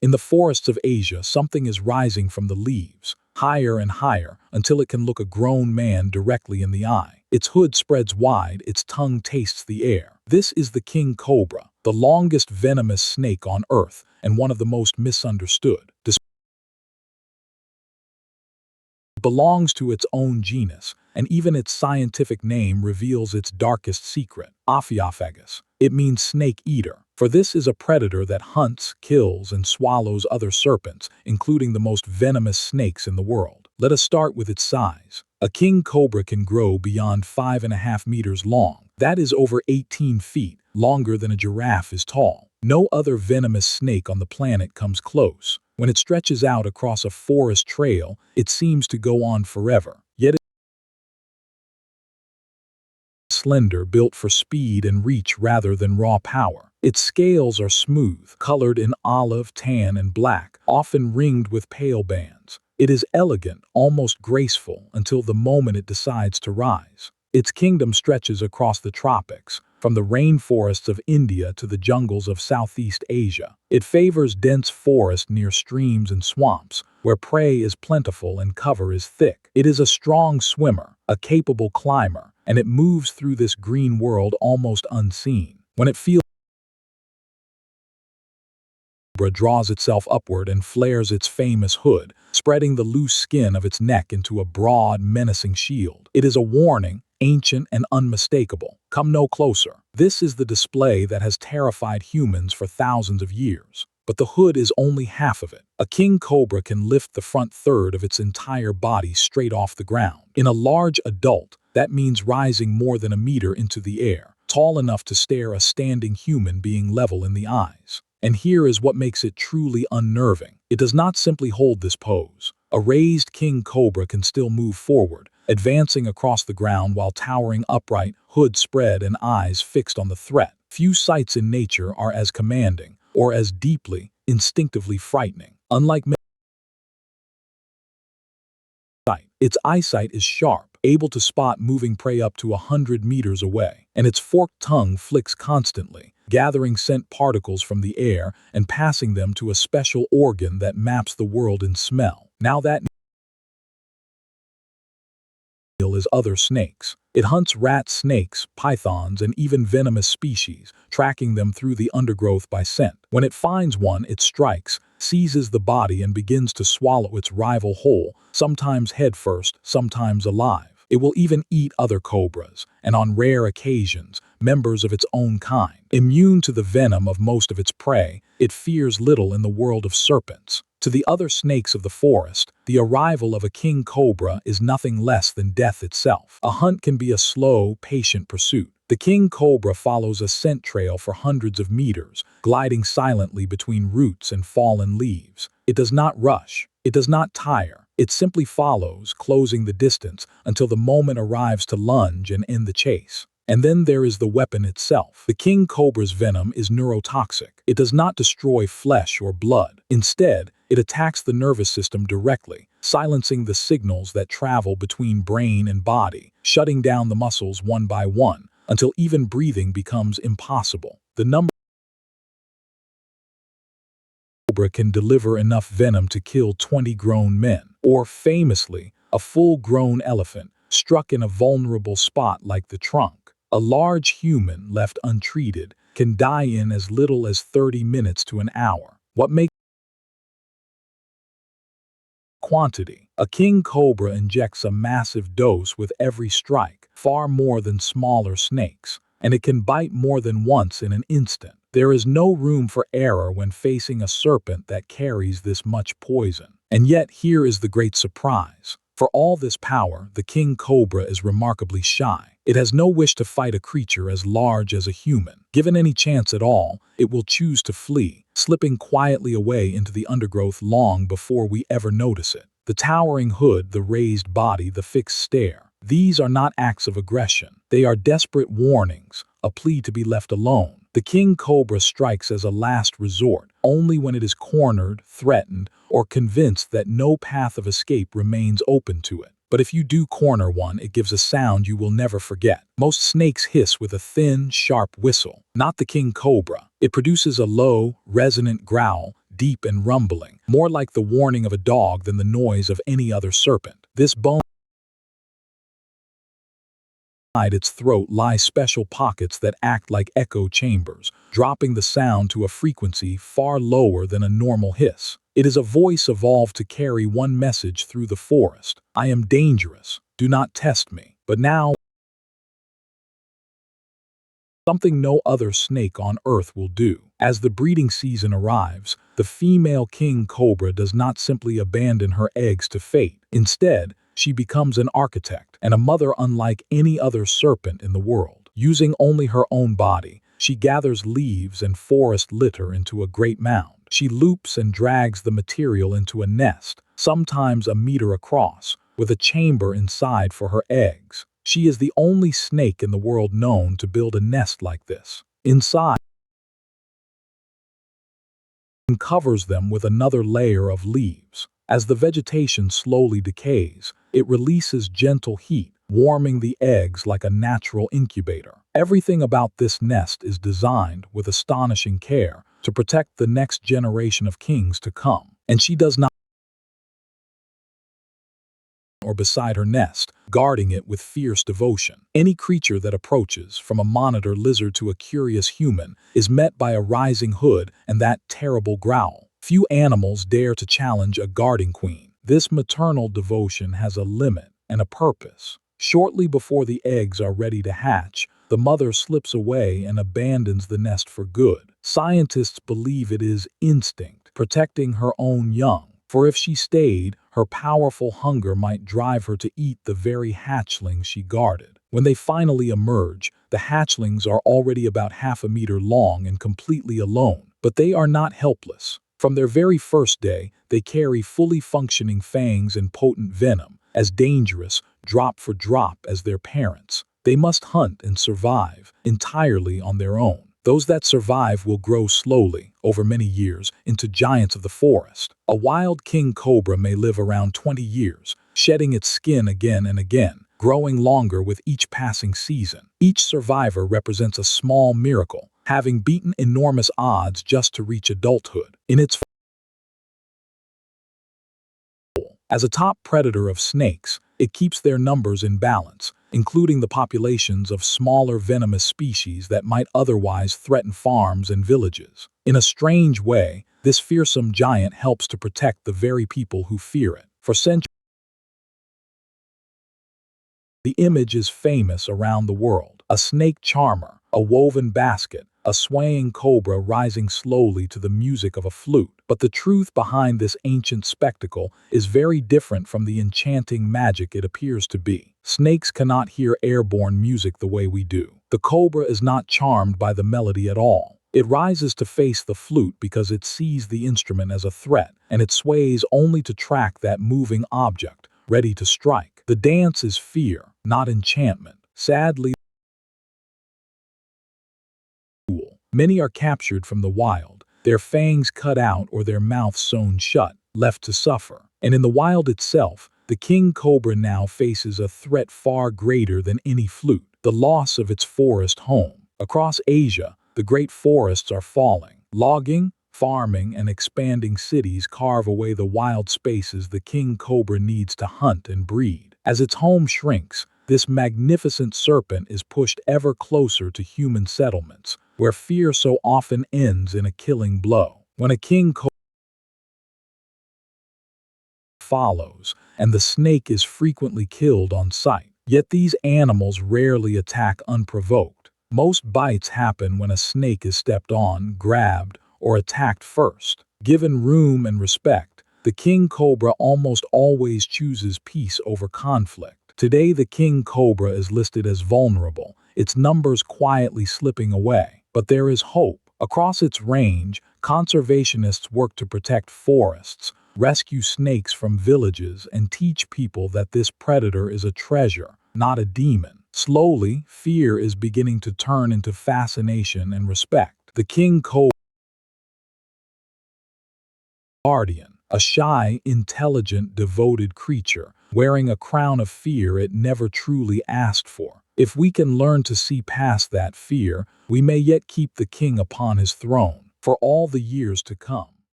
In the forests of Asia, something is rising from the leaves, higher and higher, until it can look a grown man directly in the eye. Its hood spreads wide, its tongue tastes the air. This is the king cobra, the longest venomous snake on Earth, and one of the most misunderstood. It belongs to its own genus, and even its scientific name reveals its darkest secret, Ophiophagus. It means snake eater, for this is a predator that hunts, kills, and swallows other serpents, including the most venomous snakes in the world. Let us start with its size. A king cobra can grow beyond 5.5 meters long. That is over 18 feet, longer than a giraffe is tall. No other venomous snake on the planet comes close. When it stretches out across a forest trail, it seems to go on forever. Yet it's slender, built for speed and reach rather than raw power. Its scales are smooth, colored in olive, tan, and black, often ringed with pale bands. It is elegant, almost graceful, until the moment it decides to rise. Its kingdom stretches across the tropics, from the rainforests of India to the jungles of Southeast Asia. It favors dense forests near streams and swamps, where prey is plentiful and cover is thick. It is a strong swimmer, a capable climber, and it moves through this green world almost unseen. When it feels Cobra draws itself upward and flares its famous hood, spreading the loose skin of its neck into a broad, menacing shield. It is a warning, ancient and unmistakable. Come no closer. This is the display that has terrified humans for thousands of years. But the hood is only half of it. A king cobra can lift the front third of its entire body straight off the ground. In a large adult, that means rising more than a meter into the air, tall enough to stare a standing human being level in the eyes. And here is what makes it truly unnerving. It does not simply hold this pose. A raised king cobra can still move forward, advancing across the ground while towering upright, hood spread and eyes fixed on the threat. Few sights in nature are as commanding, or as deeply, instinctively frightening. Unlike its eyesight is sharp, able to spot moving prey up to 100 meters away, and its forked tongue flicks constantly, gathering scent particles from the air and passing them to a special organ that maps the world in smell. Now that is other snakes. It hunts rat snakes, pythons, and even venomous species, tracking them through the undergrowth by scent. When it finds one, it strikes, seizes the body, and begins to swallow its rival whole, sometimes headfirst, sometimes alive. It will even eat other cobras, and on rare occasions, members of its own kind. Immune to the venom of most of its prey, it fears little in the world of serpents. To the other snakes of the forest, the arrival of a king cobra is nothing less than death itself. A hunt can be a slow, patient pursuit. The king cobra follows a scent trail for hundreds of meters, gliding silently between roots and fallen leaves. It does not rush. It does not tire. It simply follows, closing the distance until the moment arrives to lunge and end the chase. And then there is the weapon itself. The king cobra's venom is neurotoxic. It does not destroy flesh or blood. Instead, it attacks the nervous system directly, silencing the signals that travel between brain and body, shutting down the muscles one by one, until even breathing becomes impossible. The cobra can deliver enough venom to kill 20 grown men, or famously, a full-grown elephant struck in a vulnerable spot like the trunk. A large human left untreated can die in as little as 30 minutes to an hour. What makes quantity? A king cobra injects a massive dose with every strike, far more than smaller snakes, and it can bite more than once in an instant. There is no room for error when facing a serpent that carries this much poison. And yet here is the great surprise. For all this power, the king cobra is remarkably shy. It has no wish to fight a creature as large as a human. Given any chance at all, it will choose to flee, slipping quietly away into the undergrowth long before we ever notice it. The towering hood, the raised body, the fixed stare. These are not acts of aggression. They are desperate warnings, a plea to be left alone. The king cobra strikes as a last resort, only when it is cornered, threatened, or convinced that no path of escape remains open to it. But if you do corner one, it gives a sound you will never forget. Most snakes hiss with a thin, sharp whistle. Not the king cobra. It produces a low, resonant growl, deep and rumbling, more like the warning of a dog than the noise of any other serpent. This bone inside its throat lie special pockets that act like echo chambers, dropping the sound to a frequency far lower than a normal hiss. It is a voice evolved to carry one message through the forest: I am dangerous. Do not test me. But now, something no other snake on Earth will do. As the breeding season arrives, the female king cobra does not simply abandon her eggs to fate. Instead, she becomes an architect and a mother unlike any other serpent in the world. Using only her own body, she gathers leaves and forest litter into a great mound. She loops and drags the material into a nest, sometimes a meter across, with a chamber inside for her eggs. She is the only snake in the world known to build a nest like this. Inside, and covers them with another layer of leaves. As the vegetation slowly decays, it releases gentle heat, warming the eggs like a natural incubator. Everything about this nest is designed with astonishing care to protect the next generation of kings to come. And she does not or beside her nest, guarding it with fierce devotion. Any creature that approaches, from a monitor lizard to a curious human, is met by a rising hood and that terrible growl. Few animals dare to challenge a guarding queen. This maternal devotion has a limit and a purpose. Shortly before the eggs are ready to hatch, the mother slips away and abandons the nest for good. Scientists believe it is instinct, protecting her own young. For if she stayed, her powerful hunger might drive her to eat the very hatchlings she guarded. When they finally emerge, the hatchlings are already about half a meter long and completely alone. But they are not helpless. From their very first day, they carry fully functioning fangs and potent venom, as dangerous, drop for drop, as their parents. They must hunt and survive, entirely on their own. Those that survive will grow slowly, over many years, into giants of the forest. A wild king cobra may live around 20 years, shedding its skin again and again, growing longer with each passing season. Each survivor represents a small miracle, having beaten enormous odds just to reach adulthood. In its As a top predator of snakes, it keeps their numbers in balance, including the populations of smaller venomous species that might otherwise threaten farms and villages. In a strange way, this fearsome giant helps to protect the very people who fear it. For centuries, the image is famous around the world. A snake charmer, a woven basket, a swaying cobra rising slowly to the music of a flute. But the truth behind this ancient spectacle is very different from the enchanting magic it appears to be. Snakes cannot hear airborne music the way we do. The cobra is not charmed by the melody at all. It rises to face the flute because it sees the instrument as a threat, and it sways only to track that moving object, ready to strike. The dance is fear, not enchantment. Sadly, many are captured from the wild, their fangs cut out or their mouths sewn shut, left to suffer. And in the wild itself, the king cobra now faces a threat far greater than any flute: the loss of its forest home. Across Asia, the great forests are falling. Logging, farming, and expanding cities carve away the wild spaces the king cobra needs to hunt and breed. As its home shrinks, this magnificent serpent is pushed ever closer to human settlements, where fear so often ends in a killing blow. When a king cobra follows, and the snake is frequently killed on sight. Yet these animals rarely attack unprovoked. Most bites happen when a snake is stepped on, grabbed, or attacked first. Given room and respect, the king cobra almost always chooses peace over conflict. Today, the king cobra is listed as vulnerable, its numbers quietly slipping away. But there is hope. Across its range, conservationists work to protect forests, rescue snakes from villages, and teach people that this predator is a treasure, not a demon. Slowly, fear is beginning to turn into fascination and respect. The king cobra guardian, a shy, intelligent, devoted creature, wearing a crown of fear it never truly asked for. If we can learn to see past that fear, we may yet keep the king upon his throne for all the years to come.